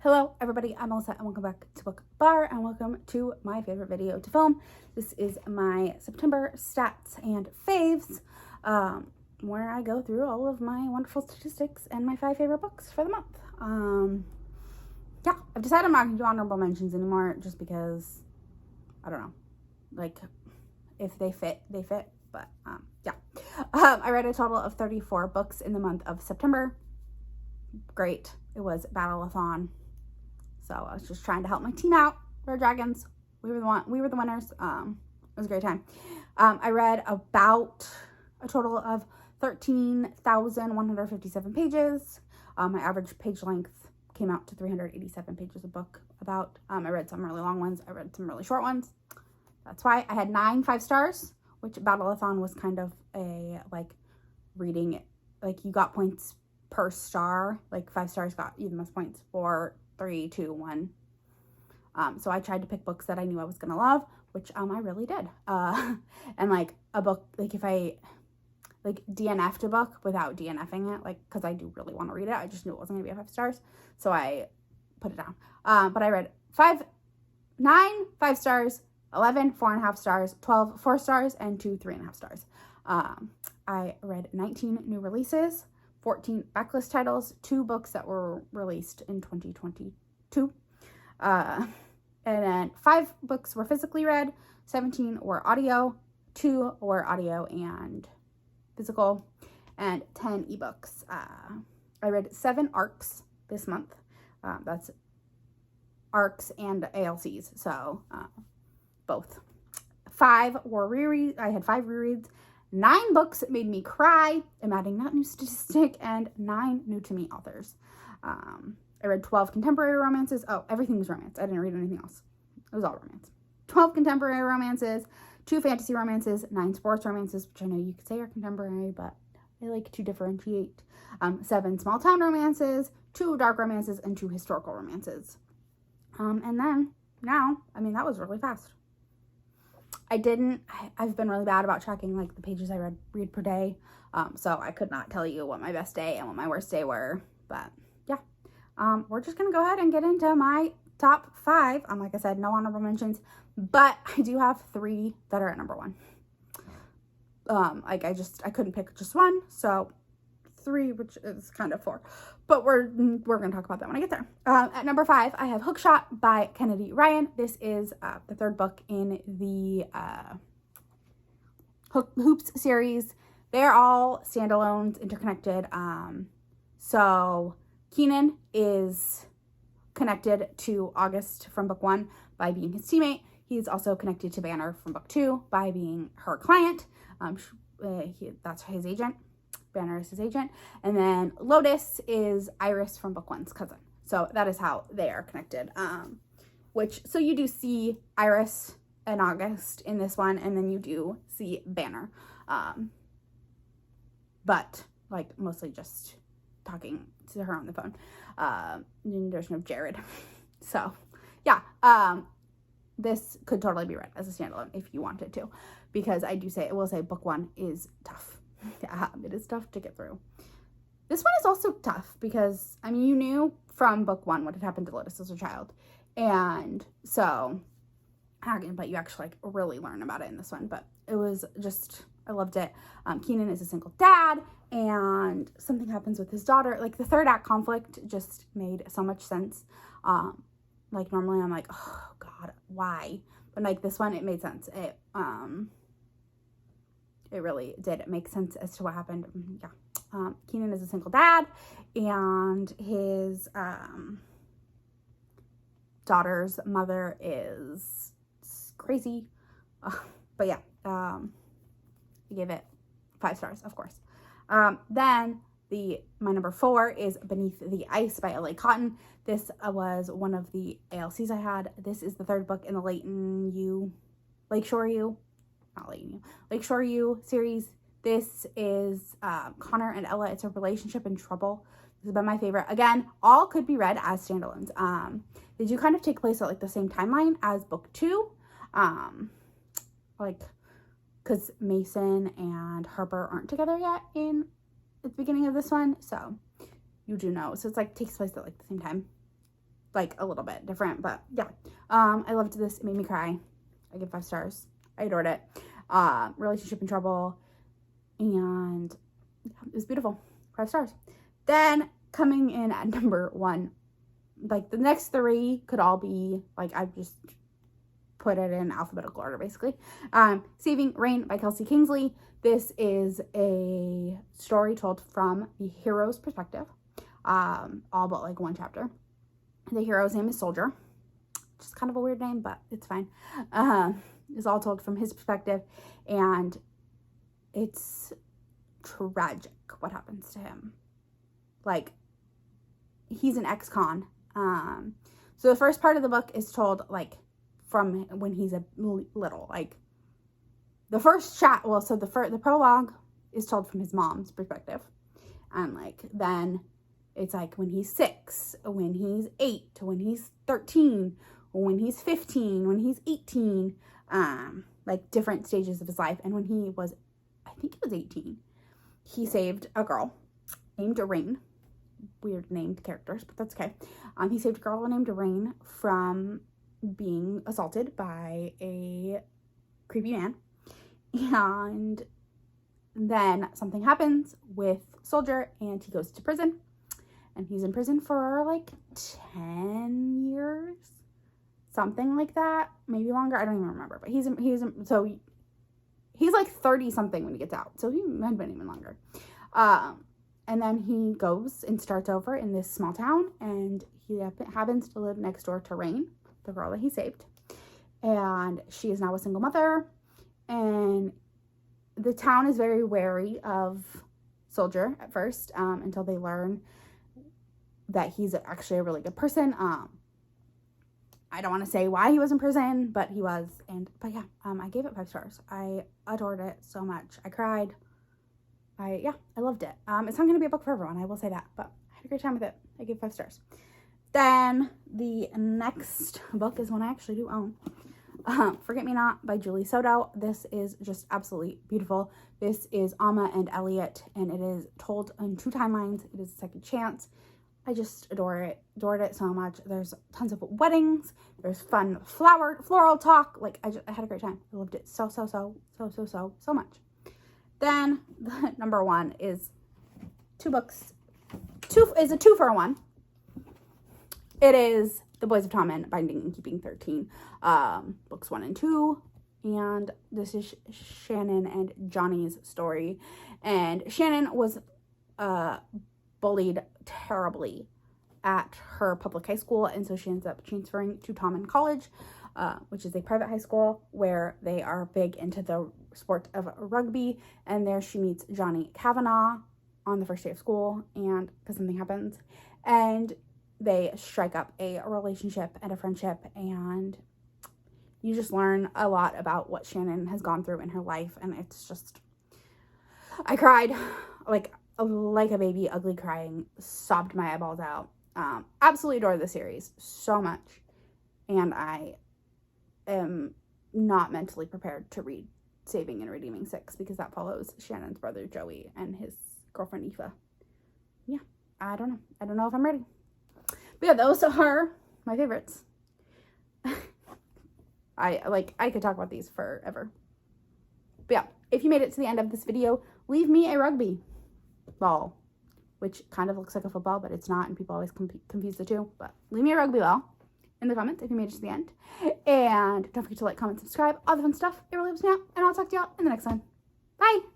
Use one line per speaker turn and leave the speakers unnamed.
Hello everybody, I'm Melissa and welcome back to Book Bar and welcome to my favorite video to film. This is my September stats and faves, where I go through all of my wonderful statistics and my 5 favorite books for the month. Yeah, I've decided I'm not going to do honorable mentions anymore just because, I don't know, like, if they fit, they fit, but yeah. I read a total of 34 books in the month of September. Great. It was Battle-a-thon. So I was just trying to help my team out. We're dragons. We were the winners. It was a great time. I read about a total of 13,157 pages. My average page length came out to 387 pages a book about. I read some really long ones. I read some really short ones. That's why I had 9 5-stars, which Battle-a-thon was kind of a, like, reading, like, you got points per star. Like, 5 stars got you the most points. 4, 3, 2, 1. So I tried to pick books that I knew I was gonna love, which I really did. And like a book, like if I like DNF'd a book without DNFing it, like, because I do really want to read it, I just knew it wasn't gonna be a 5 stars, so I put it down. But I read 9 5 stars, 11 4.5 stars, 12 4 stars, and 2 3.5 stars. I read 19 new releases, 14 backlist titles, 2 books that were released in 2022. And then 5 books were physically read, 17 were audio, 2 were audio and physical, and 10 ebooks. I read 7 arcs this month. That's arcs and ALCs, so both. 5 were rereads. I had 5 rereads. 9 books that made me cry. I'm adding that new statistic, and 9 new to me authors. I read 12 contemporary romances. Oh, everything was romance. I didn't read anything else. It was all romance. 12 contemporary romances, 2 fantasy romances, 9 sports romances, which I know you could say are contemporary, but I like to differentiate. 7 small town romances, 2 dark romances, and 2 historical romances. And then now, I mean, that was really fast. I've been really bad about tracking like the pages I read per day. So I could not tell you what my best day and what my worst day were, but yeah. We're just going to go ahead and get into my top 5. Like I said, no honorable mentions, but I do have 3 that are at number 1. Like I couldn't pick just one, so 3, which is kind of 4, but we're going to talk about that when I get there. At number 5, I have Hookshot by Kennedy Ryan. This is the 3rd book in the Hoops series. They're all standalones, interconnected. So Keenan is connected to August from book 1 by being his teammate. He's also connected to Banner from book 2 by being her client. That's his agent. Banner is his agent. And then Lotus is Iris from book 1's cousin. So that is how they are connected. So you do see Iris and August in this one, and then you do see Banner. But like mostly just talking to her on the phone. There's no Jared. So yeah, this could totally be read as a standalone if you wanted to, because I will say book 1 is tough. Yeah, it is tough to get through. This one is also tough because, I mean, you knew from book 1 what had happened to Lotus as a child. And so, but you actually like really learn about it in this one. But it was just, I loved it. Keenan is a single dad and something happens with his daughter. Like the 3rd act conflict just made so much sense. Like normally I'm like, oh God, why? But like this one, it made sense. It really did make sense as to what happened. Yeah. Keenan is a single dad, and his daughter's mother is crazy. But yeah, I gave it 5 stars, of course. Then my number 4 is Beneath the Ice by L.A. Cotton. This was one of the ALCs I had. This is the 3rd book in the Lakeshore U series. This is Connor and Ella. It's a relationship in trouble. This has been my favorite. Again, all could be read as standalones. They do kind of take place at like the same timeline as book 2. Like, because Mason and Harper aren't together yet at the beginning of this one. So you do know. So it's like takes place at like the same time. like a little bit different, but yeah. I loved this. It made me cry. I give 5 stars. I adored it. Relationship in Trouble, and yeah, it was beautiful. 5 stars. Then coming in at number 1, like the next 3 could all be like, I just put it in alphabetical order basically. Saving Rain by Kelsey Kingsley. This is a story told from the hero's perspective, all but like 1 chapter. The hero's name is Soldier, which is kind of a weird name, but it's fine. It's all told from his perspective, and it's tragic what happens to him. Like, he's an ex-con. So the first part of the book is told like from when he's a little, like the first chat. Well, so the prologue is told from his mom's perspective, and like then it's like when he's 6, when he's 8, when he's 13, when he's 15, when he's 18, like different stages of his life. And when he was, I think he was 18, he saved a girl named Rain. Weird named characters, but that's okay. He saved a girl named Rain from being assaulted by a creepy man. And then something happens with Soldier, and he goes to prison. And he's in prison for like 10 years. Something like that. Maybe longer. I don't even remember. But he's like 30 something when he gets out. So he might have been even longer. And then he goes and starts over in this small town, and he happens to live next door to Rain, the girl that he saved. And she is now a single mother, and the town is very wary of Soldier at first, until they learn that he's actually a really good person. I don't want to say why he was in prison, but he was. But yeah, I gave it 5 stars. I adored it so much. I cried. I loved it. It's not going to be a book for everyone, I will say that, but I had a great time with it. I gave 5 stars. Then the next book is one I actually do own. Forget Me Not by Julie Soto. This is just absolutely beautiful. This is Amma and Elliot, and it is told in 2 timelines. It is a second chance. I just adored it so much. There's tons of weddings. There's fun floral talk. Like, I had a great time. I loved it so much. Then the number 1 is 2 books. Is a 2 for 1. It is The Boys of Tommen, Binding and Keeping 13, books 1 and 2. And this is Shannon and Johnny's story. And Shannon was bullied terribly at her public high school, and so she ends up transferring to Tommen College, which is a private high school where they are big into the sport of rugby. And there she meets Johnny Kavanaugh on the first day of school, and because something happens, and they strike up a relationship and a friendship, and you just learn a lot about what Shannon has gone through in her life. And it's just, I cried like a baby, ugly crying, sobbed my eyeballs out. Absolutely adore the series so much, and I am not mentally prepared to read Saving and Redeeming 6, because that follows Shannon's brother Joey and his girlfriend Aoife. Yeah, I don't know if I'm ready. But yeah, those are my favorites. I could talk about these forever. But yeah, if you made it to the end of this video, leave me a rugby ball, which kind of looks like a football, but it's not, and people always confuse the two. But leave me a rugby ball in the comments if you made it to the end. And don't forget to like, comment, subscribe, all the fun stuff. It really helps me out, and I'll talk to y'all in the next one. Bye!